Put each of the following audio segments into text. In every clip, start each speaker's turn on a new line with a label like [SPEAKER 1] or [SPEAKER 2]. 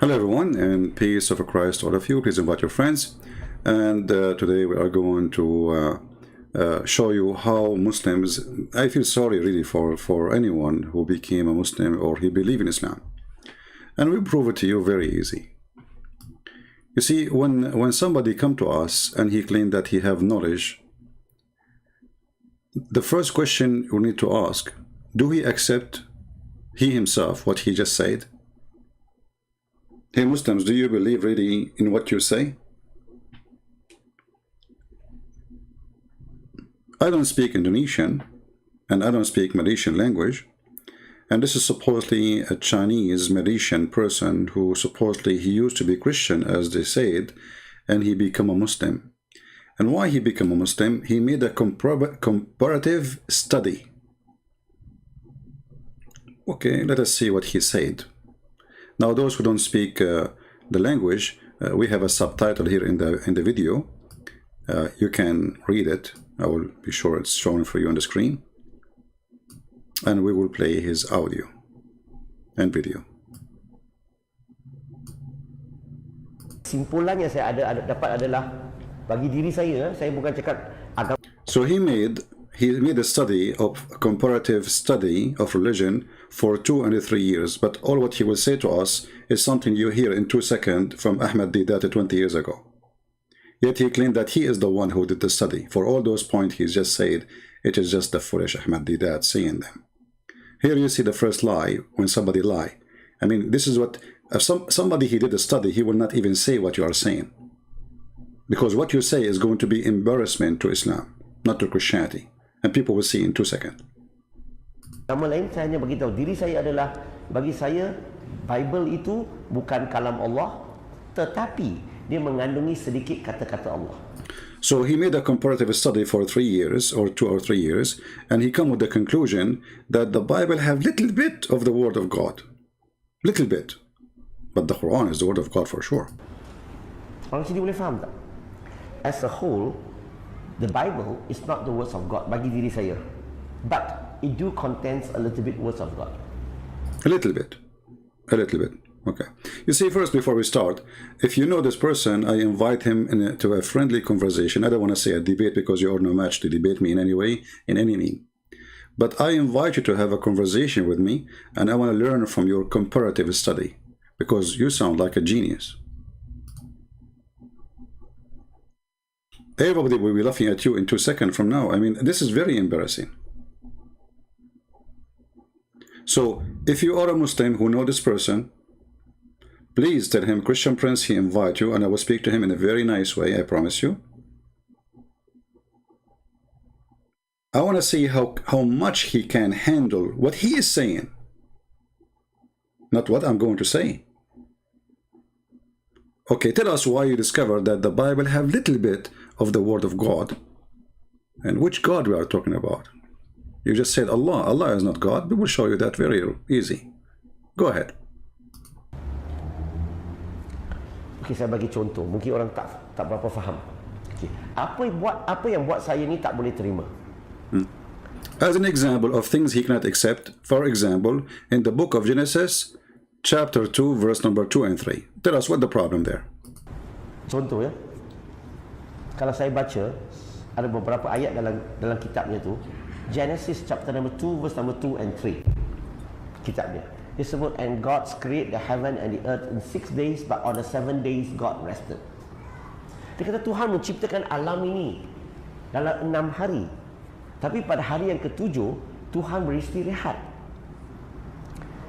[SPEAKER 1] Hello everyone, and peace of Christ all of you. Please invite your friends. And today we are going to show you how Muslims, I feel sorry really for anyone who became a Muslim or he believe in Islam. And we prove it to you very easy. You see, when somebody come to us and he claimed that he have knowledge, the first question we need to ask, do he accept he himself what he just said? Hey Muslims, do you believe really in what you say? I don't speak Indonesian, and I don't speak Malaysian language, and this is supposedly a Chinese Malaysian person who supposedly he used to be Christian, as they said, and he became a Muslim. And why he became a Muslim? He made a comparative study. Okay, let us see what he said. Now, those who don't speak the language, we have a subtitle here in the video. You can read it. I will be sure it's shown for you on the screen. And we will play his audio and video.
[SPEAKER 2] Simpulan yang saya dapat adalah bagi diri saya bukan cakap agama.
[SPEAKER 1] So he made a study of a comparative study of religion for 2 and 3 years, but all what he will say to us is something you hear in 2 seconds from Ahmed Didat 20 years ago. Yet he claimed that he is the one who did the study. For all those points he just said, it is just the foolish Ahmed Didat saying them. Here you see the first lie when somebody lie. I mean, this is what, if somebody he did a study, he will not even say what you are saying. Because what you say is going to be embarrassment to Islam, not to Christianity. And people will see in 2 seconds.
[SPEAKER 2] Nama lain saya hanya beritahu diri saya adalah, bagi saya Bible itu bukan kalam Allah, tetapi dia mengandungi sedikit kata-kata Allah.
[SPEAKER 1] So he made a comparative study for 3 years or 2 or 3 years, and he come with the conclusion that the Bible have little bit of the word of God, little bit, but the Quran is the word of God for sure.
[SPEAKER 2] Orang sini boleh faham tak? As a whole, the Bible is not the words of God bagi diri saya, but it do contains a little bit words of God.
[SPEAKER 1] A little bit. Okay. You see, first, before we start, if you know this person, I invite him to a friendly conversation. I don't want to say a debate because you are no match to debate me in any way, in any mean. But I invite you to have a conversation with me, and I want to learn from your comparative study, because you sound like a genius. Everybody will be laughing at you in 2 seconds from now. I mean, this is very embarrassing. So, if you are a Muslim who know this person, please tell him, Christian Prince, he invite you, and I will speak to him in a very nice way, I promise you. I want to see how much he can handle what he is saying, not what I'm going to say. Okay, tell us why you discovered that the Bible have little bit of the word of God, and which God we are talking about. You just said Allah. Allah is not God. We will show you that very easy. Go ahead.
[SPEAKER 2] Okay, saya bagi contoh. Mungkin orang tak berapa faham. Okay. Apa yang buat saya ni tak boleh terima?
[SPEAKER 1] As an example of things he cannot accept, for example, in the book of Genesis, chapter 2, verse number 2 and 3. Tell us what the problem there.
[SPEAKER 2] Contoh ya. Kalau saya baca, ada beberapa ayat dalam kitabnya tu, Genesis chapter number 2, verse number 2 and 3. Kitabnya. Dia sebut, and God created the heaven and the earth in 6 days, but on the 7 days God rested. Dia kata Tuhan menciptakan alam ini dalam 6 hari. Tapi pada hari yang ke-7, Tuhan beristirahat.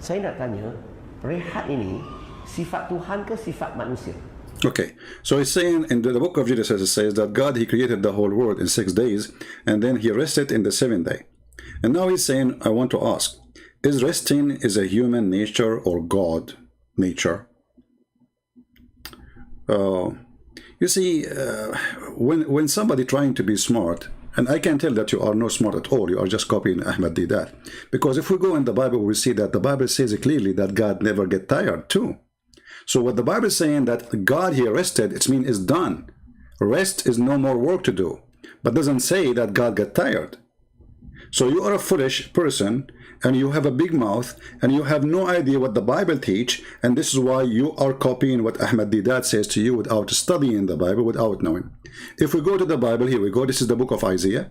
[SPEAKER 2] Saya nak tanya, rehat ini sifat Tuhan ke sifat manusia?
[SPEAKER 1] Okay, so he's saying in the book of Genesis, it says that God, he created the whole world in 6 days, and then he rested in the 7th day. And now he's saying, I want to ask, is resting is a human nature or God nature? You see, when somebody trying to be smart, and I can tell that you are not smart at all, you are just copying Ahmed Didat. Because if we go in the Bible, we see that the Bible says clearly that God never get tired too. So what the Bible is saying that God here rested, it means is done. Rest is no more work to do. But doesn't say that God got tired. So you are a foolish person, and you have a big mouth, and you have no idea what the Bible teach, and this is why you are copying what Ahmad Didat says to you without studying the Bible, without knowing. If we go to the Bible, here we go. This is the book of Isaiah.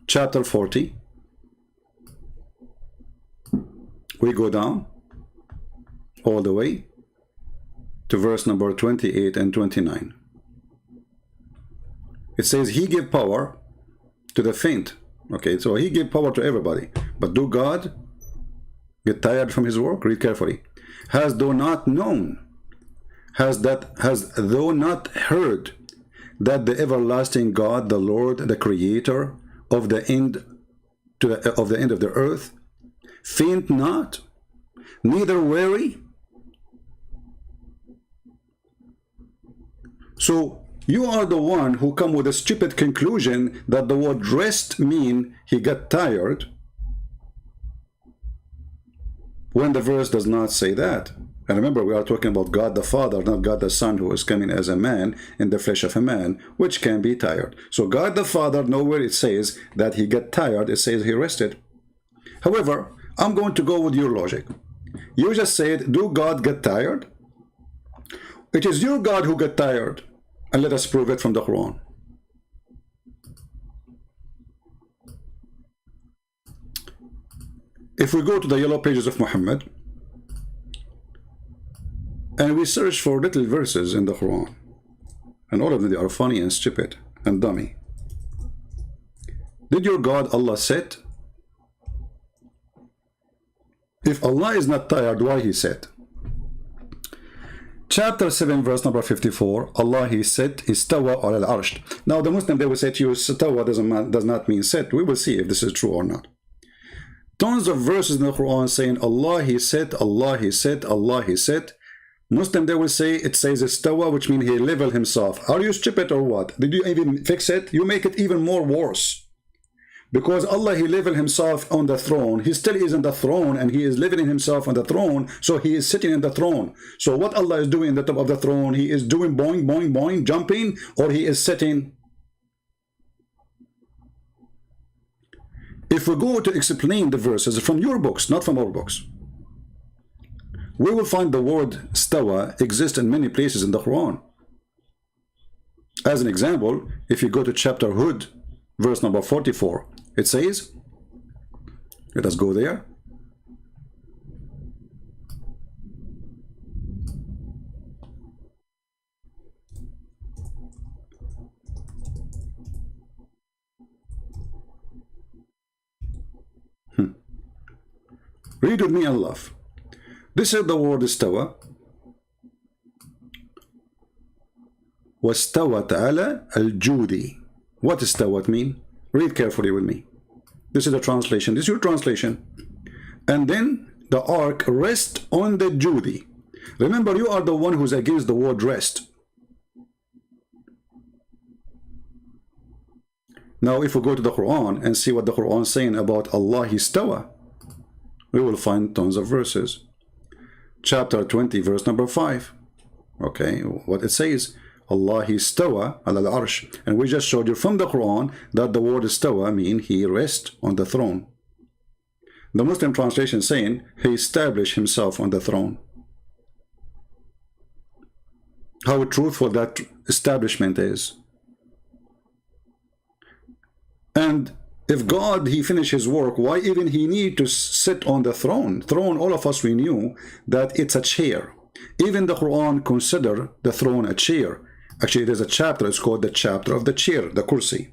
[SPEAKER 1] Chapter 40. We go down all the way to verse number 28 and 29. It says, he gave power to the faint. Okay, so he gave power to everybody. But do God get tired from his work? Read carefully. Has thou not known? Has thou not heard that the everlasting God, the Lord, the Creator of the end of the earth, faint not, neither weary? So you are the one who come with a stupid conclusion that the word rest mean he got tired, when the verse does not say that. And remember, we are talking about God the Father, not God the Son, who is coming as a man in the flesh of a man, which can be tired. So God the Father, nowhere it says that he got tired, it says he rested. However, I'm going to go with your logic. You just said, do God get tired? It is your God who got tired, and let us prove it from the Quran. If we go to the yellow pages of Muhammad, and we search for little verses in the Quran, and all of them, they are funny and stupid and dummy. Did your God Allah sit? If Allah is not tired, why he sat? Chapter 7, verse number 54, Allah he said, istawa al-arsh. Now the Muslim, they will say to you, istawa does not mean sit. We will see if this is true or not. Tons of verses in the Quran saying, Allah he said, Allah he said, Allah he said. Muslim, they will say, it says istawa, which means he leveled himself. Are you stupid or what? Did you even fix it? You make it even more worse. Because Allah, he leveled himself on the throne. He still is on the throne, and he is leveling himself on the throne, so he is sitting in the throne. So what Allah is doing in the top of the throne, he is doing boing, boing, boing, jumping, or he is sitting. If we go to explain the verses from your books, not from our books, we will find the word stawa exists in many places in the Quran. As an example, if you go to chapter Hud, verse number 44, it says, let us go there. Read with me and laugh. This is the word istawa. وَاسْتَوَتْ عَلَى الْجُودِ. What istawat mean? Read carefully with me. This is the translation. This is your translation. And then the ark rest on the Judi. Remember, you are the one who's against the word rest. Now, if we go to the Quran and see what the Quran is saying about Allah istawa, we will find tons of verses. Chapter 20, verse number 5. Okay, what it says, Allah istawa ala al-arsh. And we just showed you from the Quran that the word istawa mean he rests on the throne. The Muslim translation saying he established himself on the throne. How truthful that establishment is. And if God, he finished his work, why even he need to sit on the throne? Throne, all of us, we knew that it's a chair. Even the Quran consider the throne a chair. Actually, there's a chapter, it's called the chapter of the chair, the kursi.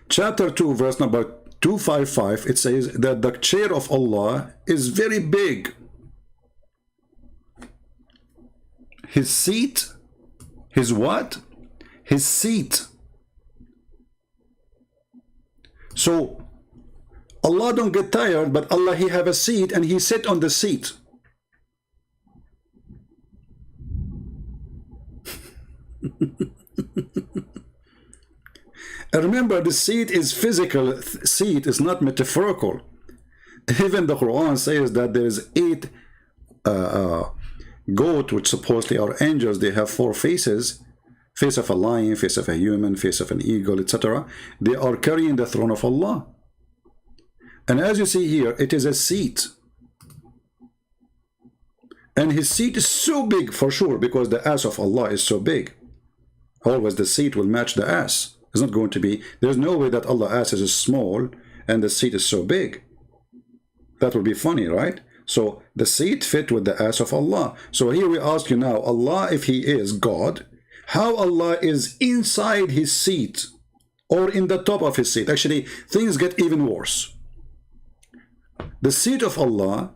[SPEAKER 1] Chapter 2, verse number 255, it says that the chair of Allah is very big. His seat, his what? His seat. So Allah don't get tired, but Allah, he have a seat and he sit on the seat. And remember, the seat is physical. Seat is not metaphorical. Even the Quran says that there is 8 goat, which supposedly are angels. They have 4 faces: face of a lion, face of a human, face of an eagle, etc. They are carrying the throne of Allah. And as you see here, it is a seat. And his seat is so big, for sure, because the ass of Allah is so big. Always the seat will match the ass. It's not going to be, there's no way that Allah's ass is small and the seat is so big. That would be funny, right? So the seat fit with the ass of Allah. So here we ask you now, Allah, if he is God, how Allah is inside his seat or in the top of his seat? Actually, things get even worse. The seat of Allah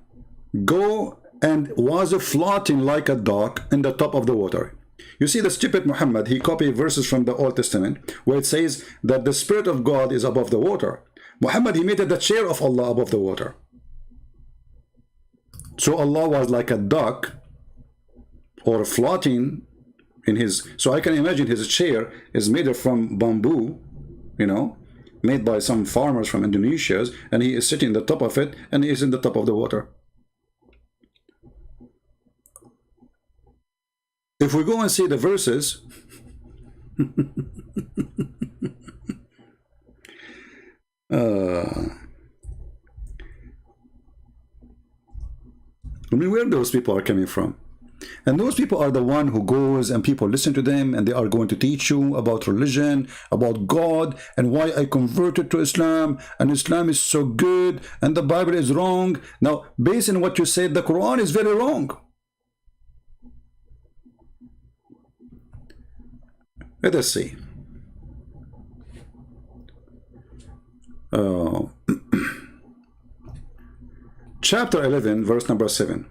[SPEAKER 1] go and was floating like a duck in the top of the water. You see, the stupid Muhammad, he copied verses from the Old Testament where it says that the Spirit of God is above the water. Muhammad, he made it the chair of Allah above the water. So Allah was like a duck or floating in his, so I can imagine his chair is made from bamboo, you know, made by some farmers from Indonesia, and he is sitting on the top of it, and he is in the top of the water. If we go and see the verses, I mean, where those people are coming from? And those people are the one who goes and people listen to them and they are going to teach you about religion, about God, and why I converted to Islam, and Islam is so good and the Bible is wrong. Now, based on what you said, the Quran is very wrong. Let us see. Chapter 11, verse number 7.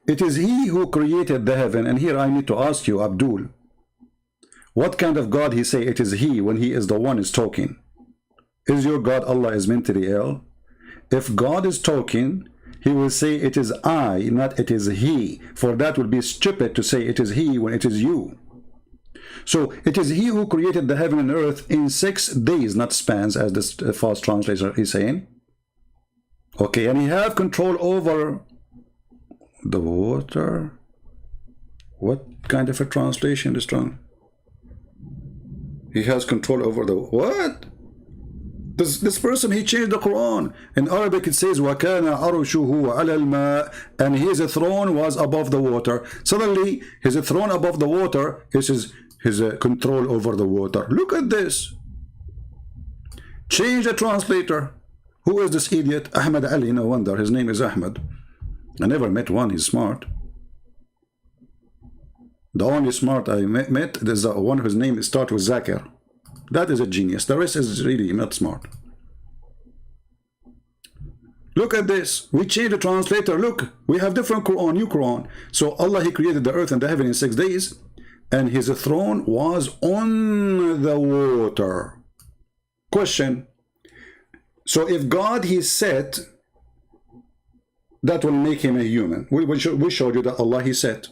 [SPEAKER 1] It is he who created the heaven. And here I need to ask you, Abdul, what kind of God he say it is he when he is the one is talking? Is your God Allah is mentally ill? If God is talking, he will say it is I, not it is he. For that would be stupid to say it is he when it is you. So it is he who created the heaven and earth in 6 days, not spans, as this fast translator is saying. Okay, and he have control over the water. What kind of a translation is wrong? He has control over the what? This person, he changed the Quran. In Arabic it says وَكَانَ عَرُشُهُ عَلَى الْمَاءِ, and his throne was above the water. Suddenly his throne above the water is his control over the water. Look at this. Change the translator. Who is this idiot? Ahmad Ali, no wonder his name is Ahmad. I never met one, he's smart. The only smart I met is the one whose name starts with Zakir. That is a genius. The rest is really not smart. Look at this. We changed the translator. Look, we have different Quran, new Quran. So Allah, he created the earth and the heaven in 6 days, and his throne was on the water. Question. So if God, he said, that will make him a human. We showed you that Allah, he said.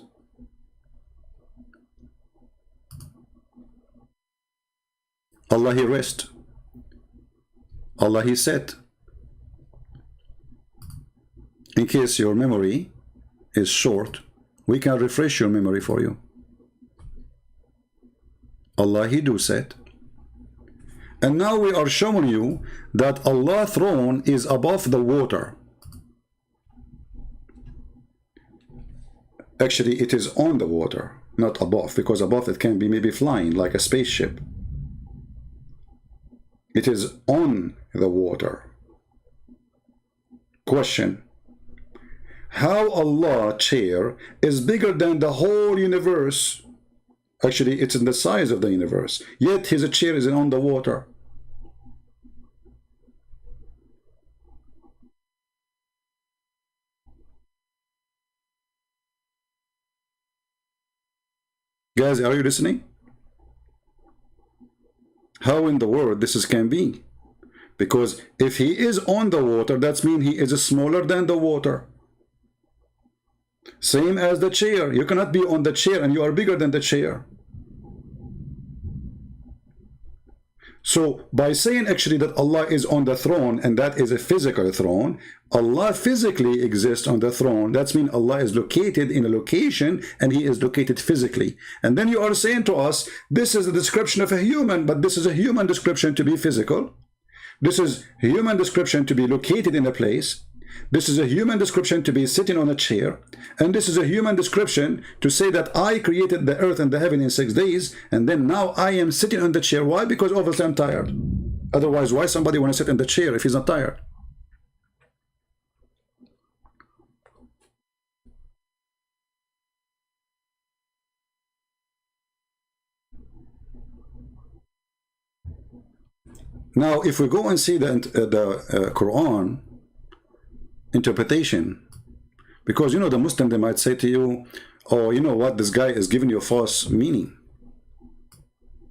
[SPEAKER 1] Allah, he rest. Allah, he said. In case your memory is short, we can refresh your memory for you. Allah, he do said. And now we are showing you that Allah's throne is above the water. Actually, it is on the water, not above, because above it can be maybe flying like a spaceship. It is on the water. Question. How Allah's chair is bigger than the whole universe? Actually, it's in the size of the universe. Yet his chair is on the water. Guys, are you listening? How in the world this can be? Because if he is on the water, that means he is smaller than the water. Same as the chair. You cannot be on the chair and you are bigger than the chair. So by saying actually that Allah is on the throne, and that is a physical throne, Allah physically exists on the throne. That means Allah is located in a location, and He is located physically. And then you are saying to us, this is a description of a human, but this is a human description to be physical. This is a human description to be located in a place. This is a human description to be sitting on a chair. And this is a human description to say that I created the earth and the heaven in 6 days, and then now I am sitting on the chair. Why? Because obviously I'm tired. Otherwise, why somebody want to sit in the chair if he's not tired? Now, if we go and see the Quran interpretation, because you know the Muslim, they might say to you, oh, you know what, this guy is giving you a false meaning.